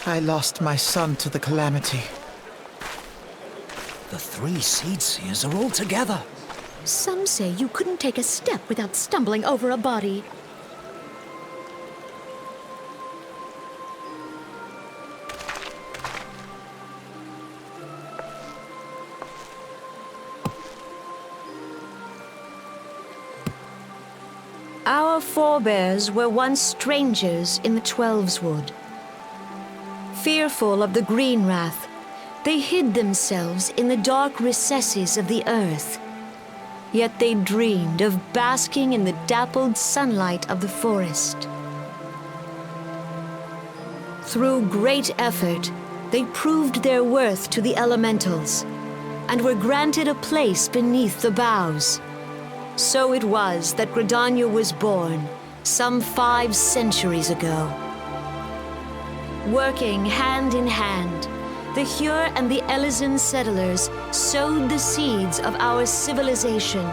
I lost my son to the calamity. The three Seed Seers are all together. Some say you couldn't take a step without stumbling over a body. Our forebears were once strangers in the Twelveswood. Fearful of the Green Wrath, they hid themselves in the dark recesses of the earth. Yet they dreamed of basking in the dappled sunlight of the forest. Through great effort, they proved their worth to the elementals, and were granted a place beneath the boughs. So it was that Gridania was born, some 5 centuries ago. Working hand in hand, the Hyur and the Elysian settlers sowed the seeds of our civilization,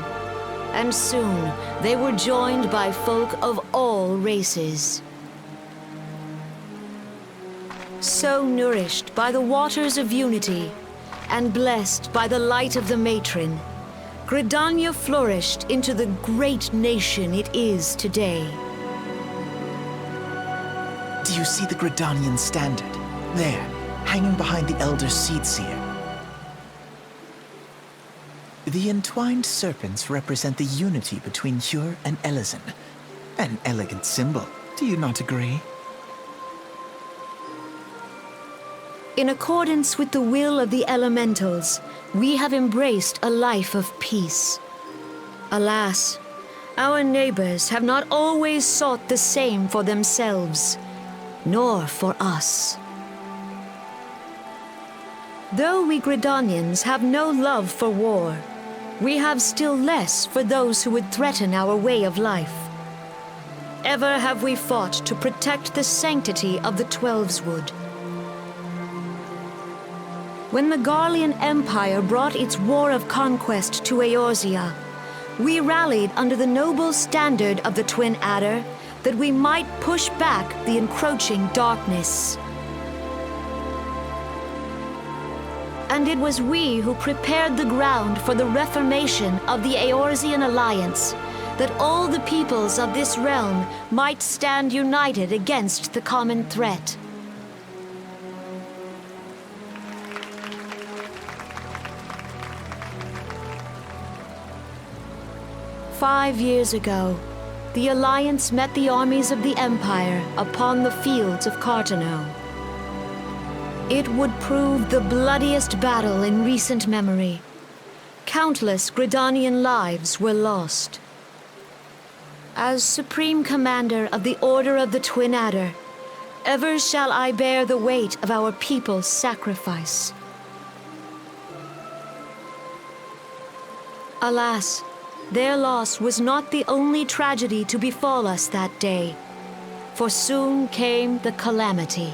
and soon they were joined by folk of all races. So nourished by the waters of unity, and blessed by the light of the matron, Gridania flourished into the great nation it is today. Do you see the Gridanian standard? There, hanging behind the Elder Seed Seer. The entwined serpents represent the unity between Hyur and Elysian. An elegant symbol, do you not agree? In accordance with the will of the elementals, we have embraced a life of peace. Alas, our neighbors have not always sought the same for themselves, nor for us. Though we Gridanians have no love for war, we have still less for those who would threaten our way of life. Ever have we fought to protect the sanctity of the Twelveswood. When the Garlean Empire brought its war of conquest to Eorzea, we rallied under the noble standard of the Twin Adder that we might push back the encroaching darkness. And it was we who prepared the ground for the reformation of the Eorzean Alliance, that all the peoples of this realm might stand united against the common threat. "5 years ago, the Alliance met the armies of the Empire upon the fields of Carteneau. It would prove the bloodiest battle in recent memory. Countless Gridanian lives were lost. As Supreme Commander of the Order of the Twin Adder, ever shall I bear the weight of our people's sacrifice. Alas, their loss was not the only tragedy to befall us that day, for soon came the calamity.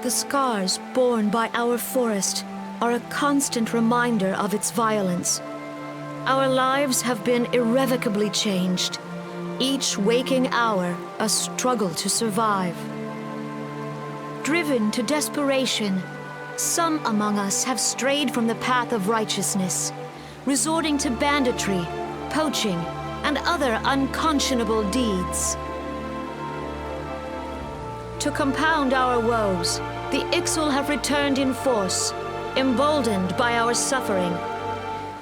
The scars borne by our forest are a constant reminder of its violence. Our lives have been irrevocably changed, each waking hour a struggle to survive. Driven to desperation, some among us have strayed from the path of righteousness, resorting to banditry, poaching, and other unconscionable deeds. To compound our woes, the Ixal have returned in force, emboldened by our suffering.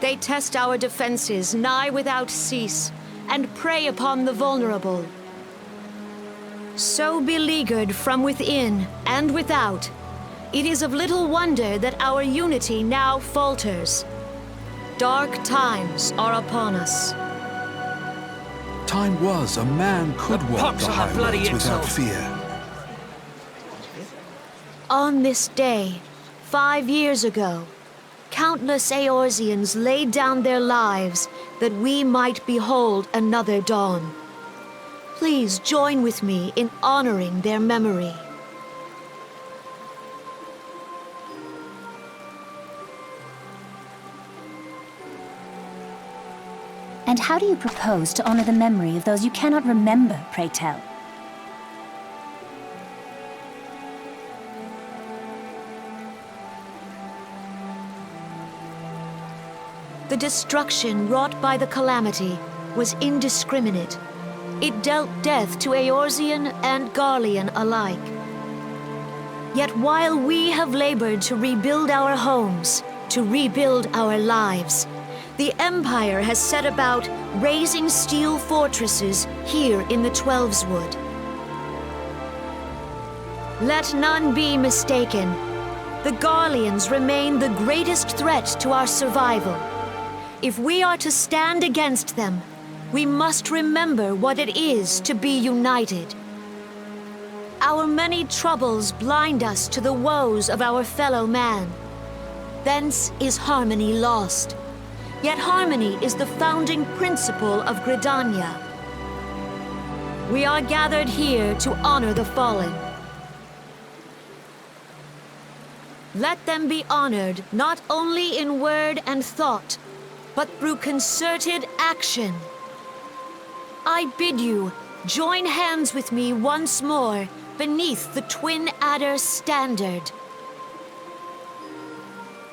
They test our defenses nigh without cease, and prey upon the vulnerable. So beleaguered from within and without, it is of little wonder that our unity now falters. Dark times are upon us. Time was a man could walk the highways without fear. On this day, 5 years ago, countless Eorzeans laid down their lives that we might behold another dawn. Please join with me in honoring their memory. And how do you propose to honor the memory of those you cannot remember, pray tell? The destruction wrought by the calamity was indiscriminate. It dealt death to Eorzean and Garlean alike. Yet while we have labored to rebuild our homes, to rebuild our lives, the Empire has set about raising steel fortresses here in the Twelveswood. Let none be mistaken. The Garleans remain the greatest threat to our survival. If we are to stand against them, we must remember what it is to be united. Our many troubles blind us to the woes of our fellow man. Thence is harmony lost. Yet harmony is the founding principle of Gridania. We are gathered here to honor the fallen. Let them be honored not only in word and thought, but through concerted action. I bid you join hands with me once more beneath the Twin Adder standard.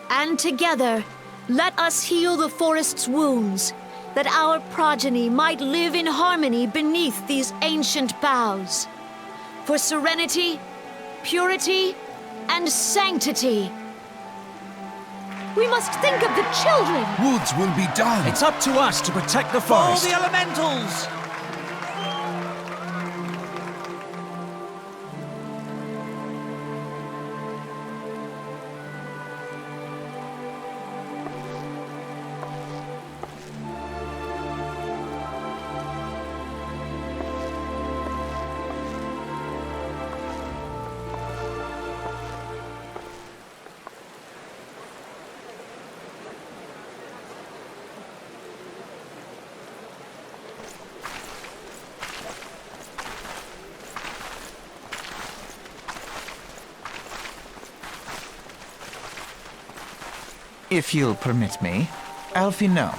And together, let us heal the forest's wounds, that our progeny might live in harmony beneath these ancient boughs. For serenity, purity, and sanctity. We must think of the children! Woods will be done! It's up to us to protect the Follow forest! the elementals! If you'll permit me, Alphino.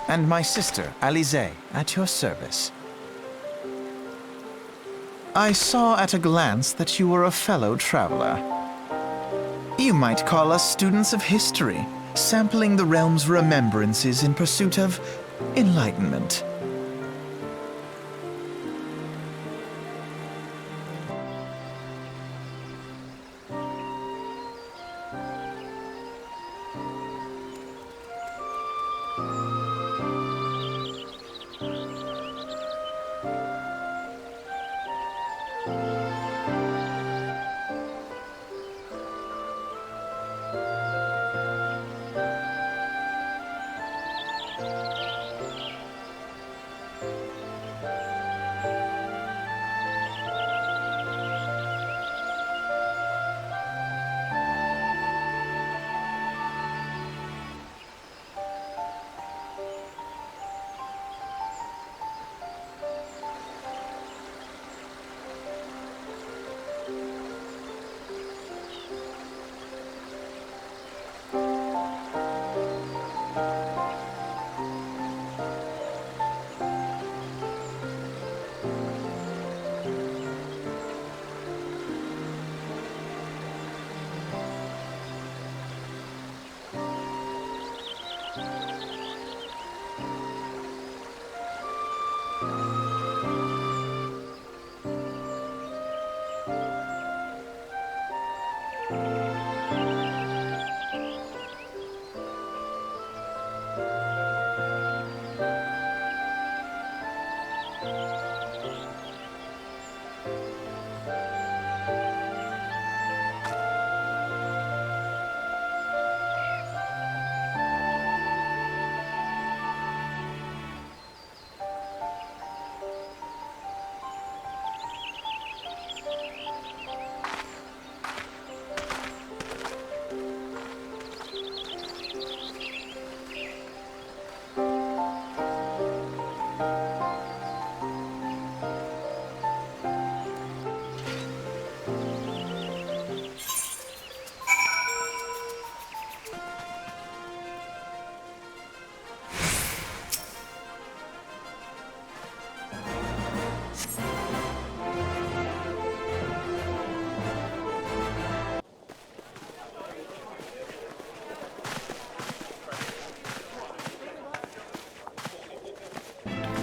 And my sister, Alize, at your service. I saw at a glance that you were a fellow traveler. You might call us students of history, sampling the realm's remembrances in pursuit of enlightenment.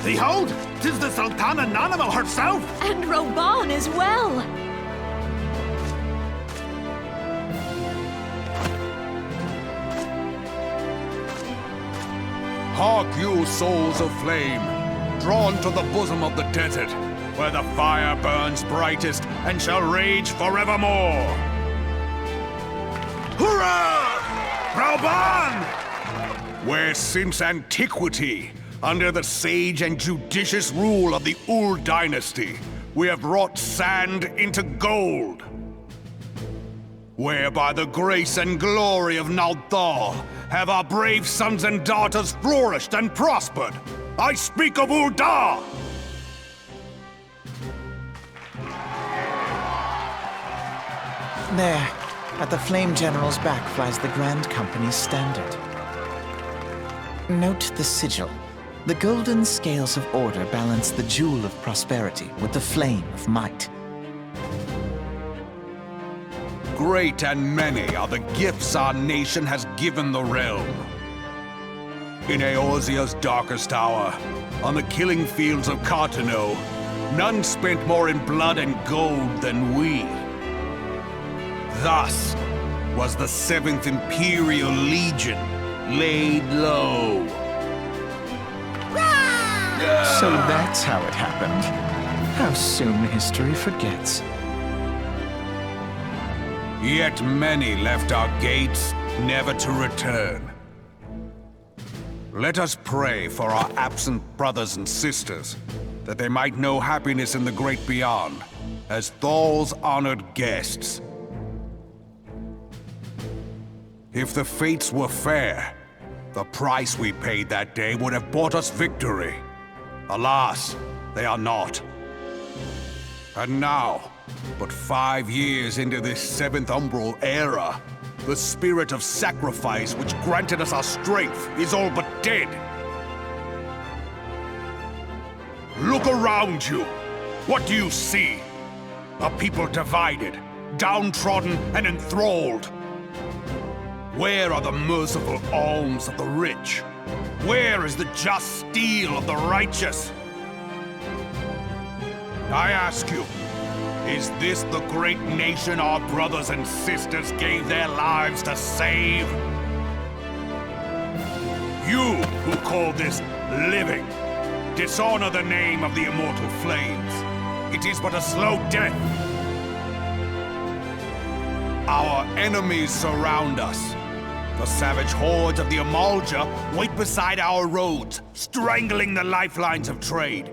Behold, 'tis the Sultana Nanamo herself! And Roban as well! Hark you, souls of flame, drawn to the bosom of the desert, where the fire burns brightest and shall rage forevermore! Hurrah! Roban! Where since antiquity, under the sage and judicious rule of the Ul dynasty, we have wrought sand into gold. Where by the grace and glory of Nalthal have our brave sons and daughters flourished and prospered. I speak of Ul'dah! There, at the Flame General's back flies the Grand Company's standard. Note the sigil. The golden scales of order balance the jewel of prosperity with the flame of might. Great and many are the gifts our nation has given the realm. In Eorzea's darkest hour, on the killing fields of Cartano, none spent more in blood and gold than we. Thus was the 7th Imperial Legion laid low. So that's how it happened. How soon history forgets. Yet many left our gates, never to return. Let us pray for our absent brothers and sisters, that they might know happiness in the great beyond, as Thal's honored guests. If the fates were fair, the price we paid that day would have bought us victory. Alas, they are not. And now, but 5 years into this 7th Umbral era, the spirit of sacrifice which granted us our strength is all but dead. Look around you. What do you see? A people divided, downtrodden and enthralled. Where are the merciful alms of the rich? Where is the just steel of the righteous? I ask you, is this the great nation our brothers and sisters gave their lives to save? You who call this living, dishonor the name of the immortal flames. It is but a slow death. Our enemies surround us. The savage hordes of the Amalja wait beside our roads, strangling the lifelines of trade.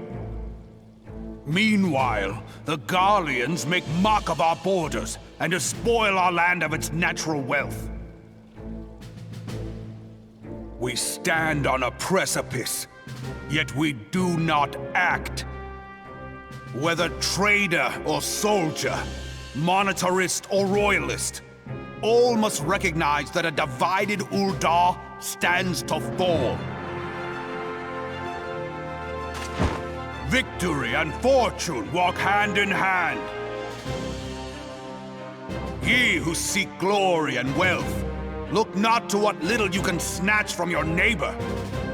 Meanwhile, the Garleans make mock of our borders and despoil our land of its natural wealth. We stand on a precipice, yet we do not act. Whether trader or soldier, monetarist or royalist, all must recognize that a divided Ul'dah stands to fall. Victory and fortune walk hand in hand. Ye who seek glory and wealth, look not to what little you can snatch from your neighbor,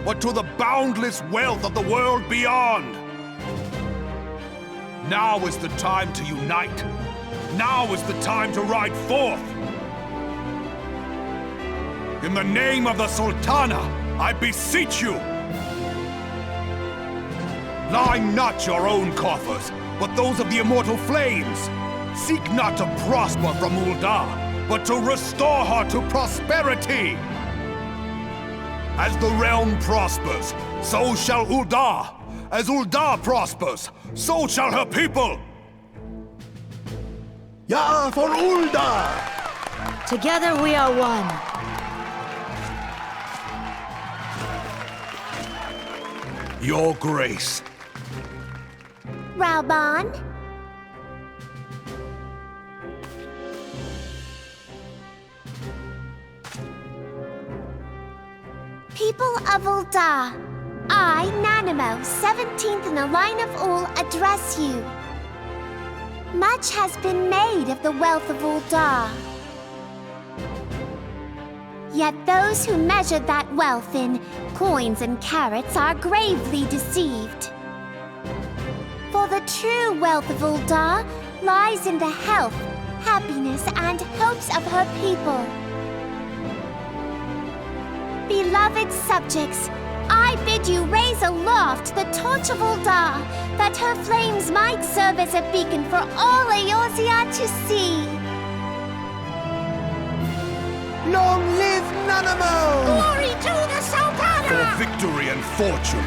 but to the boundless wealth of the world beyond. Now is the time to unite. Now is the time to ride forth. In the name of the Sultana, I beseech you! Line not your own coffers, but those of the immortal flames. Seek not to prosper from Ul'dah, but to restore her to prosperity. As the realm prospers, so shall Ul'dah. As Ul'dah prospers, so shall her people. Ja, for Ul'dah! Together we are one. Your Grace. Raoban? People of Ul'dah, I, Nanamo, 17th in the line of Ul, address you. Much has been made of the wealth of Ul'dah. Yet those who measure that wealth in coins and carats are gravely deceived. For the true wealth of Ul'dah lies in the health, happiness, and hopes of her people. Beloved subjects, I bid you raise aloft the torch of Ul'dah, that her flames might serve as a beacon for all Eorzea to see. Long live Nanamo! Glory to the Sultana! For victory and fortune,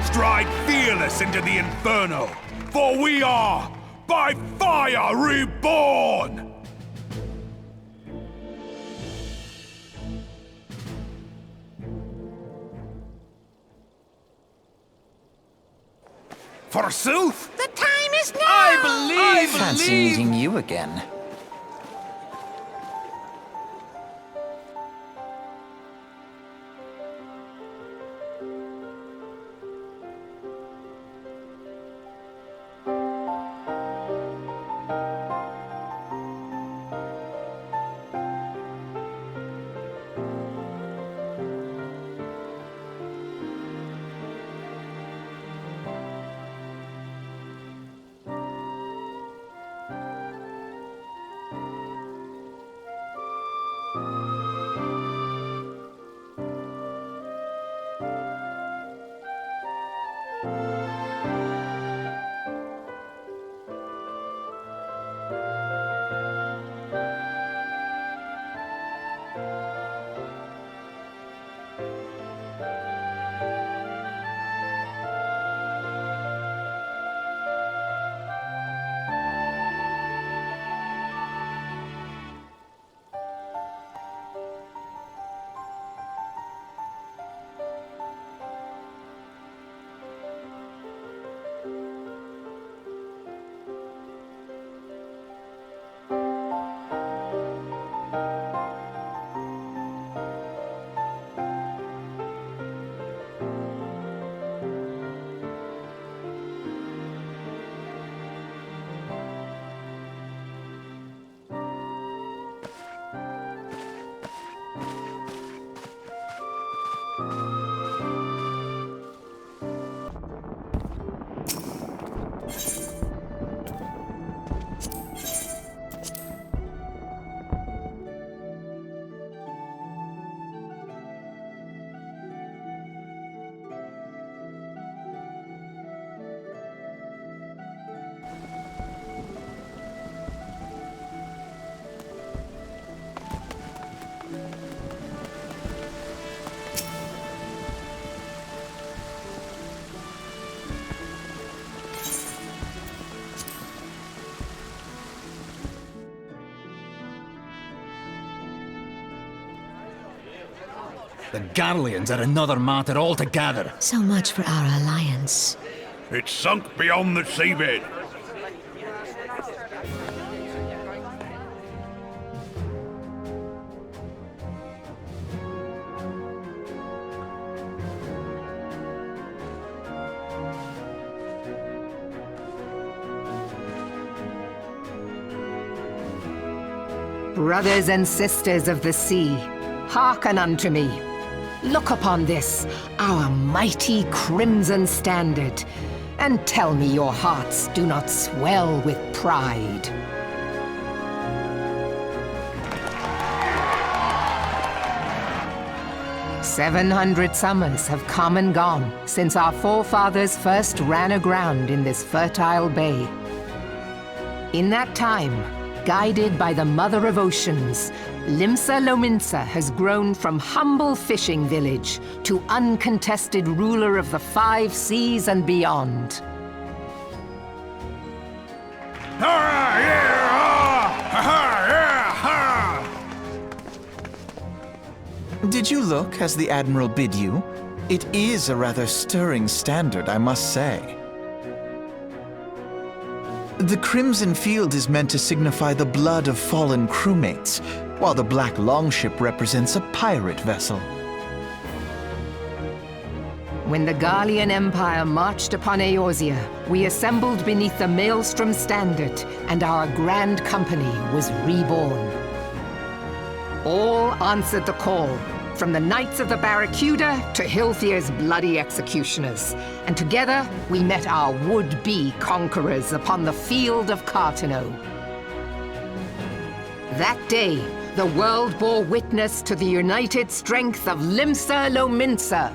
stride fearless into the Inferno, for we are, by fire, reborn! Forsooth! The time is now! Fancy meeting you again. The Garleans are another matter altogether. So much for our alliance. It's sunk beyond the seabed. Brothers and sisters of the sea, hearken unto me. Look upon this, our mighty crimson standard, and tell me your hearts do not swell with pride. "700 summers have come and gone since our forefathers first ran aground in this fertile bay. In that time, guided by the Mother of Oceans, Limsa Lominsa has grown from humble fishing village to uncontested ruler of the 5 seas and beyond. Did you look as the Admiral bid you? It is a rather stirring standard, I must say. The crimson field is meant to signify the blood of fallen crewmates, while the black longship represents a pirate vessel. When the Garlean Empire marched upon Eorzea, we assembled beneath the Maelstrom Standard, and our grand company was reborn. All answered the call, from the Knights of the Barracuda to Hilthier's bloody executioners. And together, we met our would-be conquerors upon the field of Carteneau. That day, the world bore witness to the united strength of Limsa Lominsa.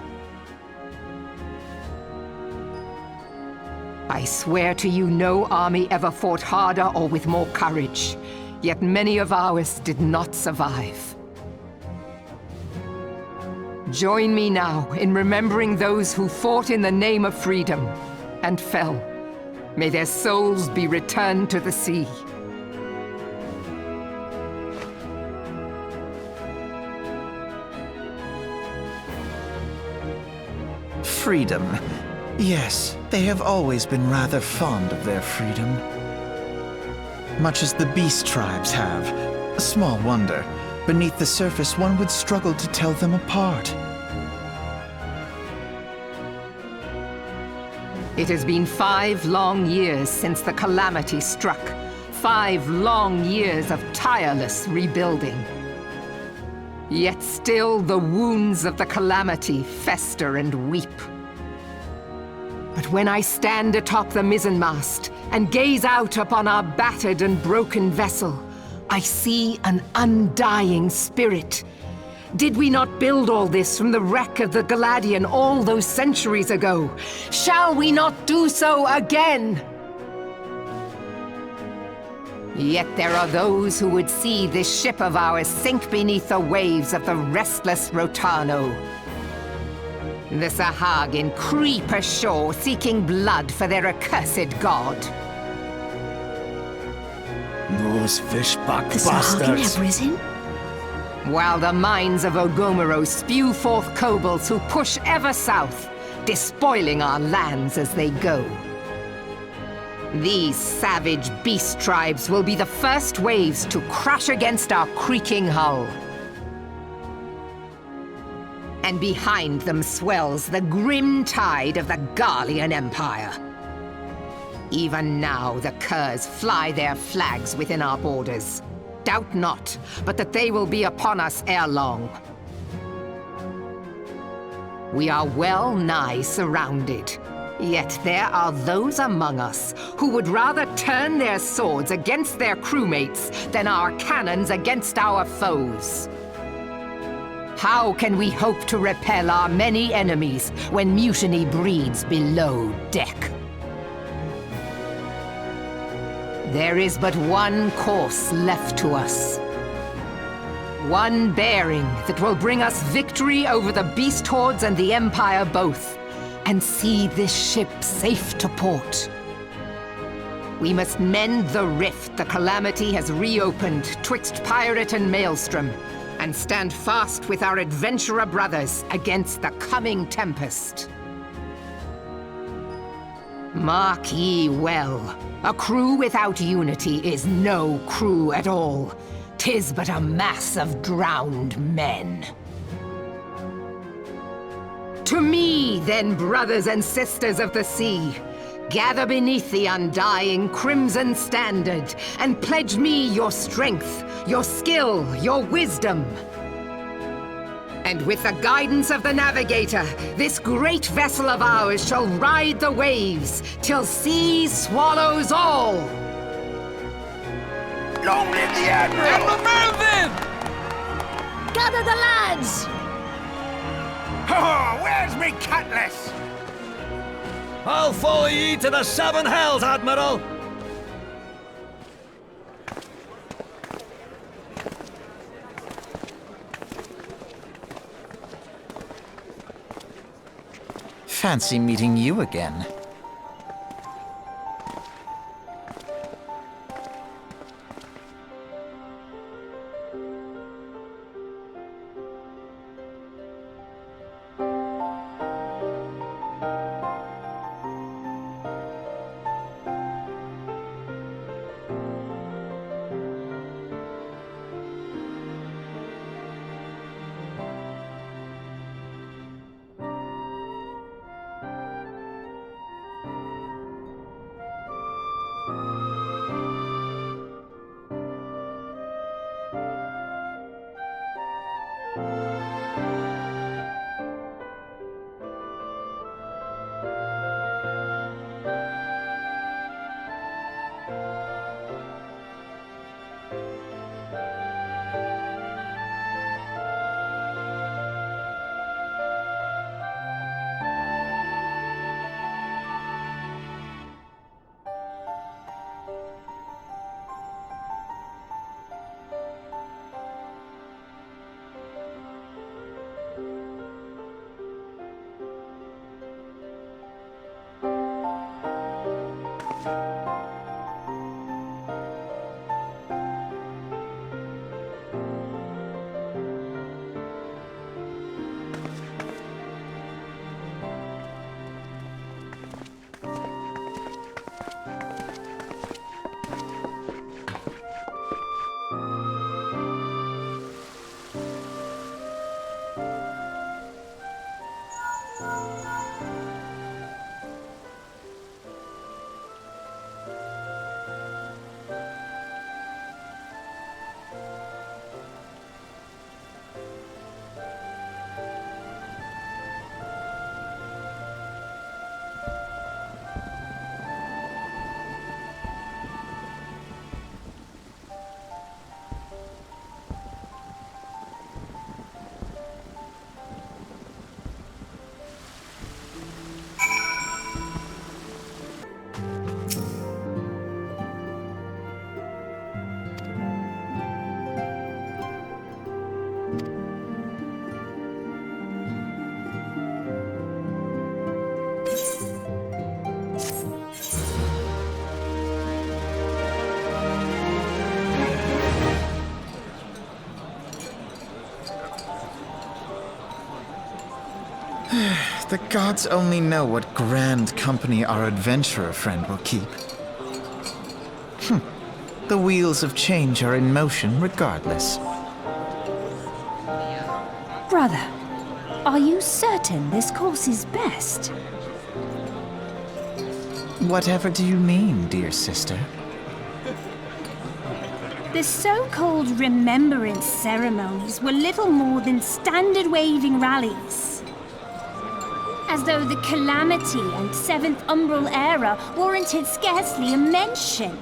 I swear to you, no army ever fought harder or with more courage. Yet many of ours did not survive. Join me now in remembering those who fought in the name of freedom and fell. May their souls be returned to the sea. Freedom. Yes, they have always been rather fond of their freedom. Much as the beast tribes have. A small wonder. Beneath the surface, one would struggle to tell them apart. It has been 5 long years since the calamity struck. 5 long years of tireless rebuilding. Yet still the wounds of the calamity fester and weep. But when I stand atop the mizzenmast and gaze out upon our battered and broken vessel, I see an undying spirit. Did we not build all this from the wreck of the Galadian all those centuries ago? Shall we not do so again? Yet there are those who would see this ship of ours sink beneath the waves of the restless Rotano. The Sahagin creep ashore seeking blood for their accursed god. Those fishback The Sahagin bastards! have risen? While the mines of Ogomero spew forth kobolds who push ever south, despoiling our lands as they go. These savage beast tribes will be the first waves to crash against our creaking hull. And behind them swells the grim tide of the Garlean Empire. Even now the curs fly their flags within our borders. Doubt not, but that they will be upon us ere long. We are well nigh surrounded. Yet there are those among us who would rather turn their swords against their crewmates than our cannons against our foes. How can we hope to repel our many enemies when mutiny breeds below deck? There is but one course left to us. One bearing that will bring us victory over the beast hordes and the Empire both, and see this ship safe to port. We must mend the rift the calamity has reopened twixt pirate and maelstrom, and stand fast with our adventurer brothers against the coming tempest. Mark ye well, a crew without unity is no crew at all. 'Tis but a mass of drowned men. To me, then, brothers and sisters of the sea, gather beneath the undying crimson standard and pledge me your strength, your skill, your wisdom. And with the guidance of the navigator, this great vessel of ours shall ride the waves till sea swallows all. Long live the Admiral! And Mervyn! Gather the lads! Oh, where's me cutlass? I'll follow ye to the 7 hells, Admiral! Fancy meeting you again. The gods only know what grand company our adventurer friend will keep. The wheels of change are in motion regardless. Brother, are you certain this course is best? Whatever do you mean, dear sister? The so-called Remembrance ceremonies were little more than standard waving rallies. As though the Calamity and Seventh Umbral Era warranted scarcely a mention.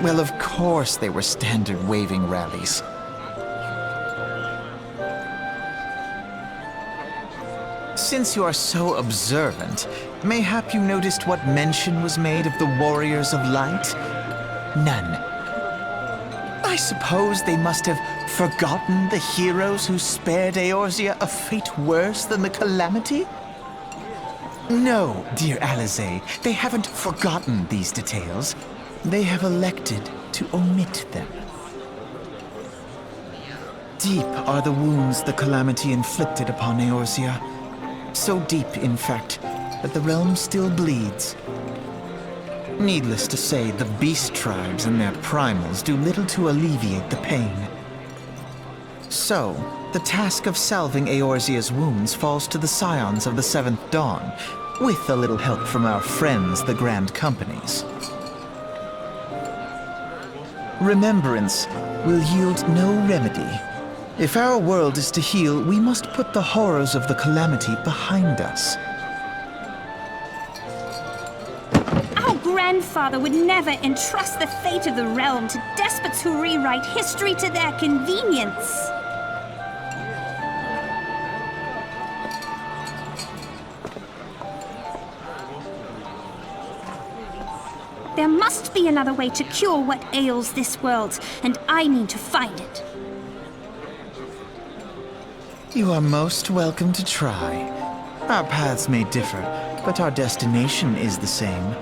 Well, of course they were standard waving rallies. Since you are so observant, mayhap you noticed what mention was made of the Warriors of Light? None. I suppose they must have forgotten the heroes who spared Eorzea a fate worse than the Calamity? No, dear Alize, they haven't forgotten these details. They have elected to omit them. Deep are the wounds the Calamity inflicted upon Eorzea. So deep, in fact, that the realm still bleeds. Needless to say, the beast tribes and their primals do little to alleviate the pain. So, the task of salving Eorzea's wounds falls to the scions of the Seventh Dawn, with a little help from our friends, the Grand Companies. Remembrance will yield no remedy. If our world is to heal, we must put the horrors of the Calamity behind us. Our grandfather would never entrust the fate of the realm to despots who rewrite history to their convenience. There must be another way to cure what ails this world, and I mean to find it. You are most welcome to try. Our paths may differ, but our destination is the same.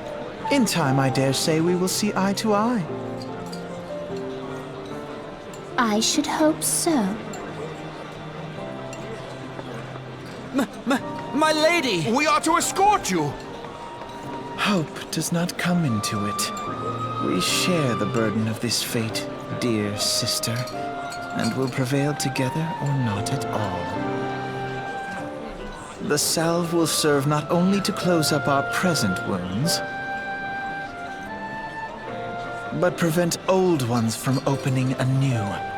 In time, I dare say we will see eye to eye. I should hope so. My lady! We are to escort you! Hope does not come into it. We share the burden of this fate, dear sister, and will prevail together or not at all. The salve will serve not only to close up our present wounds, but prevent old ones from opening anew.